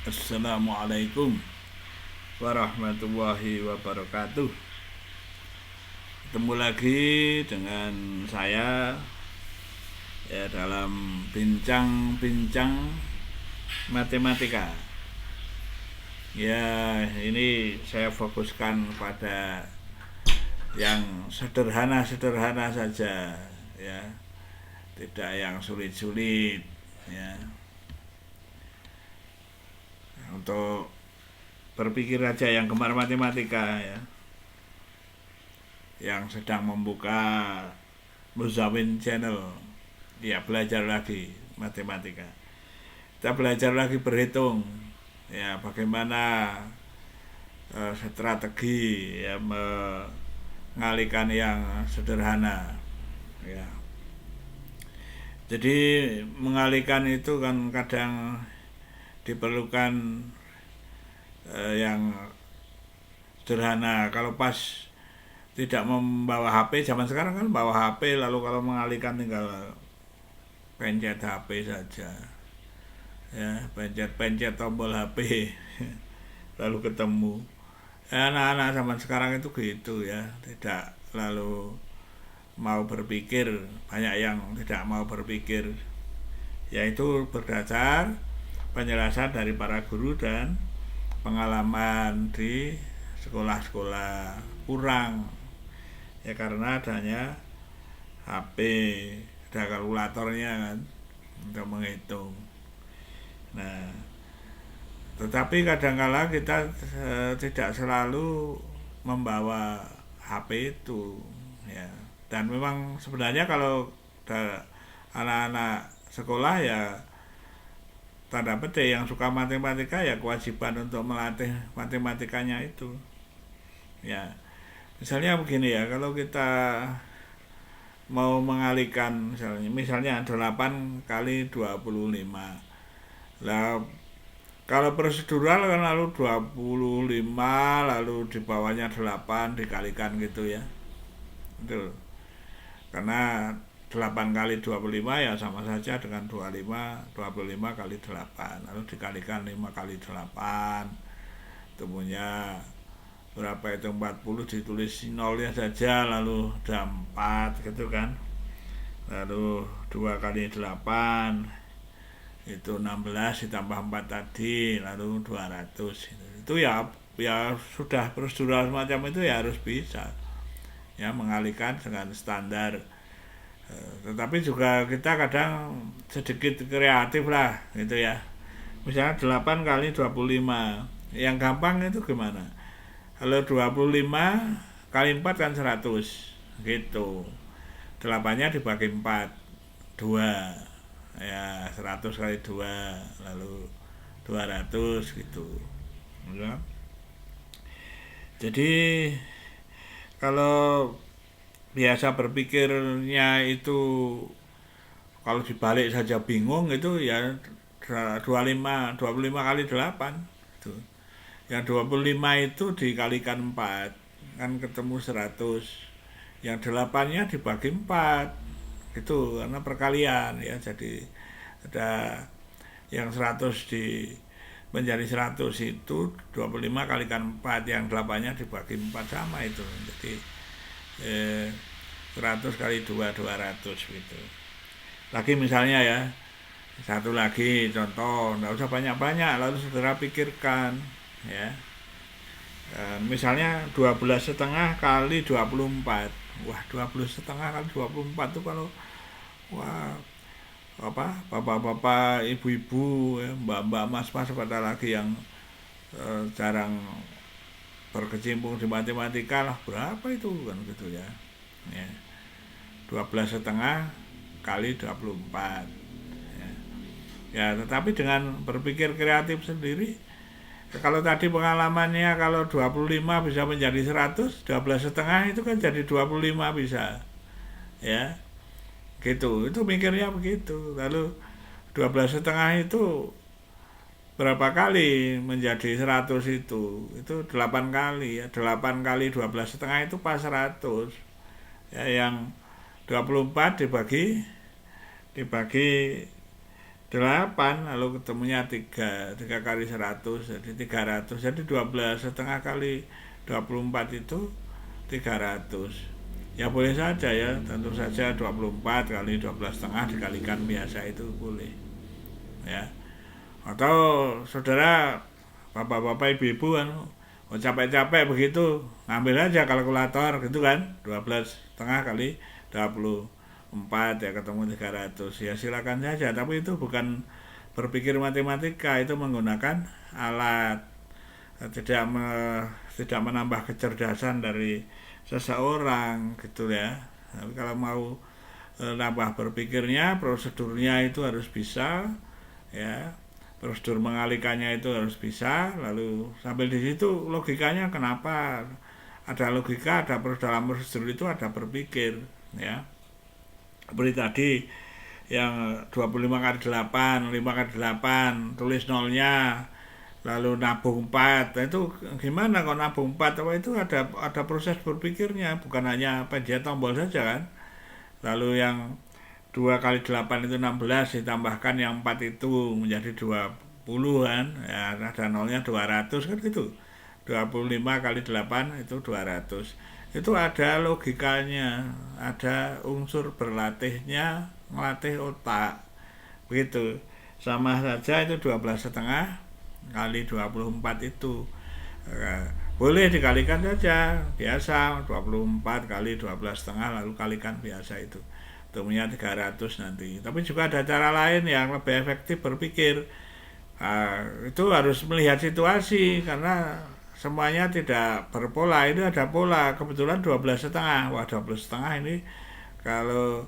Assalamualaikum warahmatullahi wabarakatuh. Ketemu lagi dengan saya ya dalam bincang-bincang matematika. Ya, ini saya fokuskan pada yang sederhana-sederhana saja ya. Tidak yang sulit-sulit ya. Untuk berpikir aja yang gemar matematika ya, yang sedang membuka Muzawin Channel, ya belajar lagi matematika. Kita belajar lagi berhitung ya, bagaimana strategi ya mengalihkan yang sederhana ya. Jadi mengalihkan itu kan kadang diperlukan yang sederhana. Kalau pas tidak membawa HP, zaman sekarang kan bawa HP, lalu kalau mengalihkan tinggal pencet HP saja ya, pencet tombol HP lalu ketemu. Anak-anak zaman sekarang itu gitu ya, tidak lalu mau berpikir, banyak yang tidak mau berpikir, yaitu berdasar penjelasan dari para guru dan pengalaman di sekolah-sekolah kurang ya, karena adanya HP, ada kalkulatornya kan untuk menghitung. Nah, tetapi kadangkala kita tidak selalu membawa HP itu ya, dan memang sebenarnya kalau anak-anak sekolah ya, tanda petik yang suka matematika ya kewajiban untuk melatih matematikanya itu ya. Misalnya begini ya, kalau kita mau mengalihkan misalnya 8 kali 25, lah kalau prosedural kan lalu 25 lalu di bawahnya 8 dikalikan gitu ya, itu karena 8 kali 25 ya sama saja dengan 25 kali 8, lalu dikalikan 5 kali 8, temunya berapa itu, 40, ditulis nolnya saja lalu ada 4 gitu kan, lalu 2 kali 8 itu 16 ditambah 4 tadi lalu 200 itu ya sudah prosedural semacam itu ya harus bisa ya mengalihkan dengan standar. Tetapi juga kita kadang sedikit kreatif lah gitu ya. Misalnya 8 kali 25, yang gampang itu gimana? Kalau 25 kali 4 kan 100 gitu, 8-nya dibagi 4, 2 ya, 100 kali 2 lalu 200 gitu ya. Jadi kalau biasa berpikirnya itu kalau dibalik saja bingung, itu ya 25 kali 8 itu. Yang 25 itu dikalikan 4 kan ketemu 100. Yang 8-nya dibagi 4 itu karena perkalian ya, jadi ada yang 100 menjadi 100 itu 25 kalikan 4, yang 8-nya dibagi 4 sama itu. Jadi 100 kali 2 200 gitu. Lagi misalnya ya, satu lagi contoh, nggak usah banyak-banyak, lalu saudara pikirkan ya. Misalnya 12,5 kali 24. Wah, 12,5 kali 24 itu kalau wah apa, bapak-bapak, ibu-ibu ya, mbak-mbak, mas-mas, pada lagi yang jarang berkecimpung di matematika lah, berapa itu kan gitu ya. 12,5 kali 24 ya. Ya, tetapi dengan berpikir kreatif sendiri, kalau tadi pengalamannya kalau 25 bisa menjadi 100, 12,5 itu kan jadi 25 bisa ya, gitu. Itu mikirnya begitu. Lalu 12,5 itu berapa kali menjadi 100 itu 8 kali ya, 8 kali 12,5 itu pas 100 ya. Yang 24 dibagi 8, lalu ketemunya 3 kali 100 jadi 300, jadi 12,5 kali 24 itu 300. Ya boleh saja ya, tentu saja 24 kali 12,5 dikalikan biasa itu boleh ya. Atau saudara, bapak-bapak, ibu-ibu kan capek-capek begitu, ngambil aja kalkulator gitu kan, 12,5 kali 24 ya ketemu 300. Ya silakan saja, tapi itu bukan berpikir matematika, itu menggunakan alat, tidak menambah kecerdasan dari seseorang gitu ya. Tapi kalau mau nambah berpikirnya, prosedurnya itu harus bisa ya. Prosedur mengalikannya itu harus bisa, lalu sambil di situ logikanya kenapa ada logika, ada dalam prosedur itu ada berpikir ya. Seperti tadi yang 25 kali 8, 5 kali 8, tulis nolnya, lalu nabung 4. Nah, itu gimana kalau nabung 4? Itu ada proses berpikirnya, bukan hanya pencet tombol saja kan. Lalu yang 2 kali 8 itu 16, ditambahkan yang 4 itu menjadi 20 kan, ya ada nolnya 200 kan gitu. 25 kali 8 itu 200. Itu ada logikanya, ada unsur berlatihnya, melatih otak begitu. Sama saja itu 12,5 kali 24 itu boleh dikalikan saja biasa, 24 kali 12,5 lalu kalikan biasa itu temunya 300 nanti. Tapi juga ada cara lain yang lebih efektif berpikir. Itu harus melihat situasi karena semuanya tidak berpola. Ini ada pola, kebetulan 12,5. Wah, 12,5 ini kalau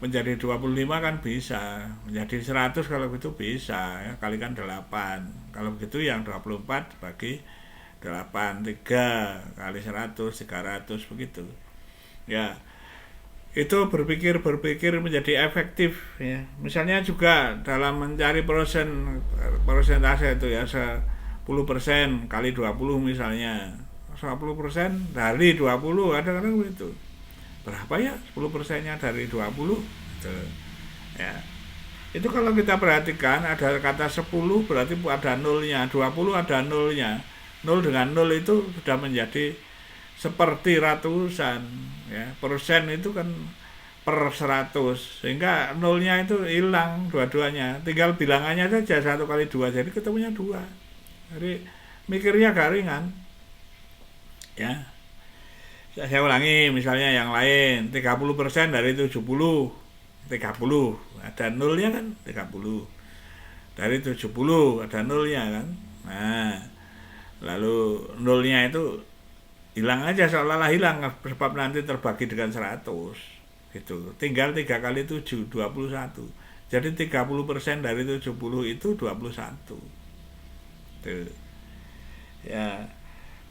menjadi 25 kan bisa, menjadi 100 kalau gitu bisa ya, kalikan 8. Kalau begitu yang 24 bagi 8, 3 kali 100, 300 begitu. Ya. Itu berpikir menjadi efektif ya. Misalnya juga dalam mencari persentase itu ya, 10% kali 20 misalnya, 10% dari 20, kadang-kadang begitu. Berapa ya 10%-nya dari 20 gitu. Ya. Itu kalau kita perhatikan ada kata 10 berarti ada nolnya, 20 ada nolnya. 0 dengan 0 itu sudah menjadi seperti ratusan ya. Persen itu kan per 100, sehingga nolnya itu hilang dua-duanya, tinggal bilangannya saja 1 kali 2, jadi ketemunya 2. Jadi mikirnya agak ringan ya. Saya ulangi misalnya yang lain, 30% dari 70, 30 ada nolnya kan, 30 dari 70 ada nolnya kan. Nah lalu nolnya itu hilang aja, seolah-olah hilang sebab nanti terbagi dengan 100 gitu. Tinggal 3 kali 7, 21. Jadi 30% dari 70 itu 21 tuh. Ya,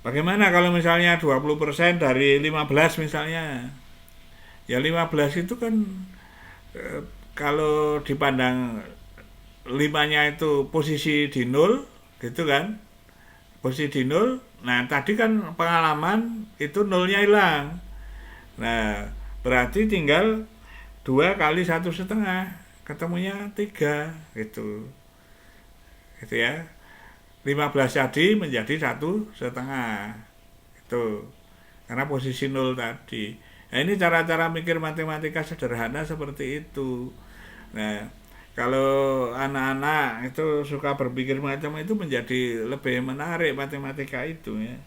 bagaimana kalau misalnya 20% dari 15 misalnya? Ya 15 itu kan kalau dipandang 5-nya itu posisi di 0 gitu kan, posisi di 0. Nah tadi kan pengalaman itu nolnya hilang. Nah berarti tinggal 2 kali 1,5, ketemunya 3 gitu ya. 15 tadi menjadi 1,5 itu karena posisi 0 tadi. Nah ini cara-cara mikir matematika sederhana seperti itu. Nah kalau anak-anak itu suka berpikir macam itu menjadi lebih menarik matematika itu ya.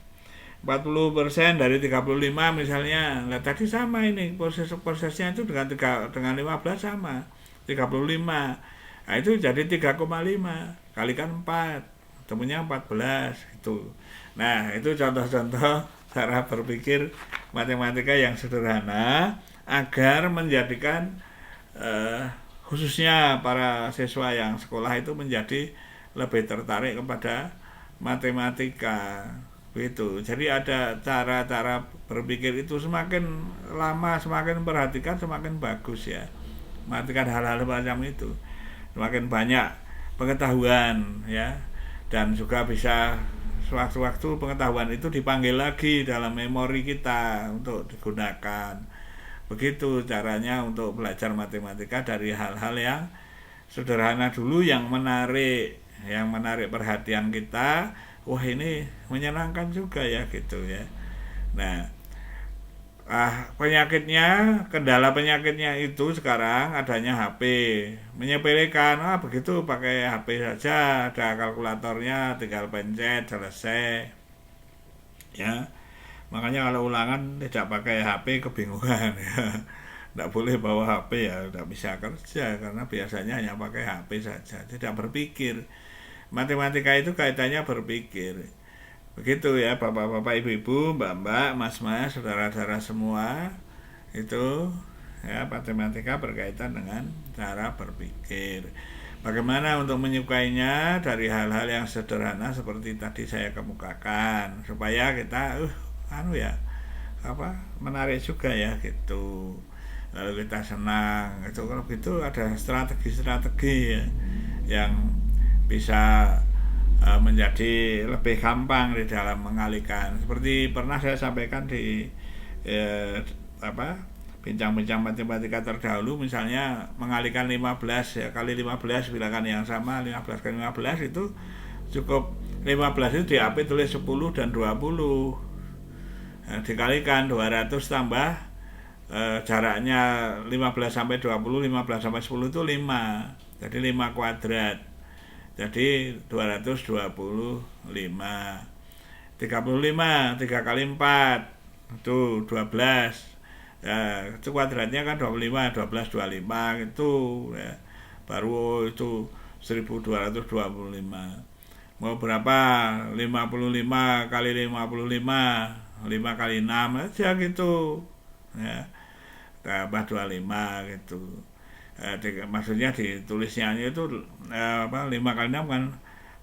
40% dari 35 misalnya. Nah tadi sama ini prosesnya itu dengan 15 sama 35. Nah itu jadi 3,5 kalikan 4, temunya 14 itu. Nah itu contoh-contoh cara berpikir matematika yang sederhana agar menjadikan khususnya para siswa yang sekolah itu menjadi lebih tertarik kepada matematika begitu. Jadi ada cara-cara berpikir itu semakin lama semakin perhatikan semakin bagus ya. Perhatikan hal-hal macam itu. Semakin banyak pengetahuan ya, dan juga bisa sewaktu-waktu pengetahuan itu dipanggil lagi dalam memori kita untuk digunakan. Begitu caranya untuk belajar matematika dari hal-hal yang sederhana dulu yang menarik perhatian kita. Wah, ini menyenangkan juga ya gitu ya. Nah, kendala penyakitnya itu sekarang adanya HP. Menyepelekan, begitu pakai HP saja, ada kalkulatornya, tinggal pencet, selesai. Ya, makanya kalau ulangan tidak pakai HP kebingungan ya. Tidak boleh bawa HP ya, tidak bisa kerja karena biasanya hanya pakai HP saja, tidak berpikir. Matematika itu kaitannya berpikir. Begitu ya bapak-bapak, ibu-ibu, mbak-mbak, mas-mas, saudara-saudara semua, itu ya matematika berkaitan dengan cara berpikir. Bagaimana untuk menyukainya dari hal-hal yang sederhana seperti tadi saya kemukakan, supaya kita menarik juga ya gitu. Lalu kita senang itu. Kalau gitu ada strategi-strategi ya, yang bisa menjadi lebih gampang di dalam mengalihkan. Seperti pernah saya sampaikan di bincang-bincang matematika terdahulu, misalnya mengalihkan 15 ya, kali 15 bilangan yang sama, 15 kali 15 itu cukup 15 itu diapit tulis 10 dan 20. Nah, dikalikan 200 tambah jaraknya 15 sampai 20, 15 sampai 10 itu 5. Jadi 5 kuadrat. Jadi 225. 35 3 kali 4 itu 12. Ya, itu kuadratnya kan 25, 12 25 itu ya. Baru itu 1225. Mau berapa? 55 kali 55, 5 kali 6 aja gitu. Ya. Tambah 25 gitu. Maksudnya ditulisnya itu 5 kali 6 kan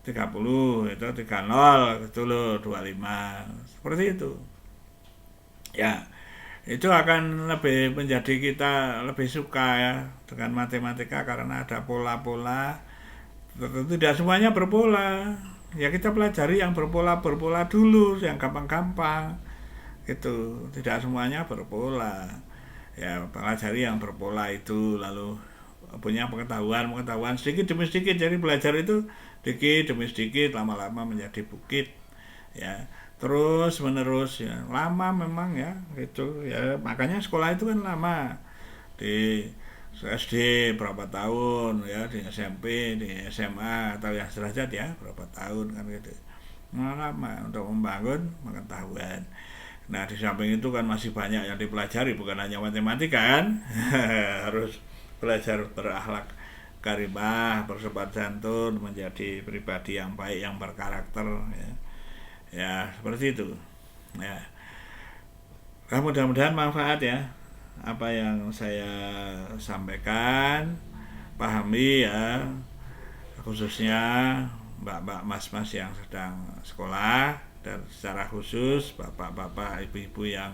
30, itu 30 gitu loh, 25 seperti itu ya. Itu akan lebih menjadi kita lebih suka ya dengan matematika karena ada pola-pola. Tentu tidak semuanya berpola ya, kita pelajari yang berpola dulu, yang gampang-gampang gitu. Tidak semuanya berpola ya, pelajari yang berpola itu, lalu punya pengetahuan sedikit demi sedikit. Jadi belajar itu sedikit demi sedikit, lama-lama menjadi bukit ya, terus menerus ya. Lama memang ya gitu ya, makanya sekolah itu kan lama. Di SD berapa tahun ya, di SMP, di SMA atau yang sederajat ya berapa tahun kan gitu. Lama untuk membangun pengetahuan. Nah, di samping itu kan masih banyak yang dipelajari, bukan hanya matematika kan. Harus belajar berakhlak karimah, bersopan santun, menjadi pribadi yang baik, yang berkarakter ya. Ya, seperti itu. Ya. Mudah-mudahan manfaat ya apa yang saya sampaikan, pahami ya, khususnya mbak-mbak, mas-mas yang sedang sekolah, dan secara khusus bapak-bapak, ibu-ibu yang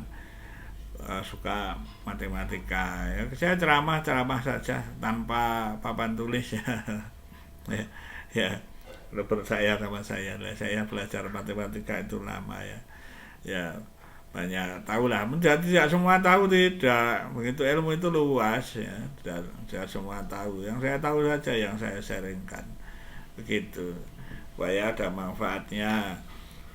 suka matematika ya. Saya ceramah saja tanpa papan tulis ya. Ya, percaya sama saya belajar matematika itu lama ya. Ya, banyak tahu lah. Tidak semua tahu, tidak. Begitu, ilmu itu luas ya. Tidak semua tahu. Yang saya tahu saja yang saya sharingkan. Begitu. Supaya ada manfaatnya.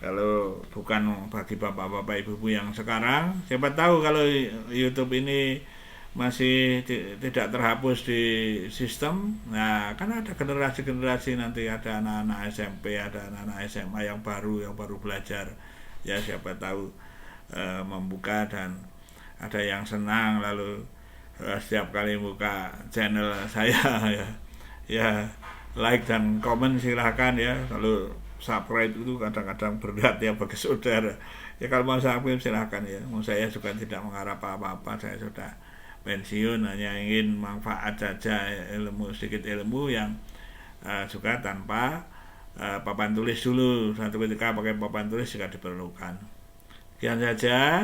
Kalau bukan bagi bapak-bapak, ibu-ibu yang sekarang, siapa tahu kalau YouTube ini masih tidak terhapus di sistem. Nah, kan ada generasi-generasi nanti, ada anak-anak SMP, ada anak-anak SMA yang baru belajar. Ya, siapa tahu membuka dan ada yang senang, lalu setiap kali buka channel saya ya like dan komen silahkan ya. Kalau subscribe itu kadang-kadang berat ya bagi saudara ya. Kalau mau subscribe silahkan ya. Saya juga tidak mengharap apa-apa, saya sudah pensiun, hanya ingin manfaat saja, sedikit ilmu yang juga tanpa papan tulis dulu. Satu ketika pakai papan tulis juga diperlukan. Sekian saja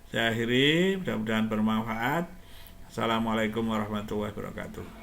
saya akhiri, mudah-mudahan bermanfaat. Assalamualaikum warahmatullahi wabarakatuh.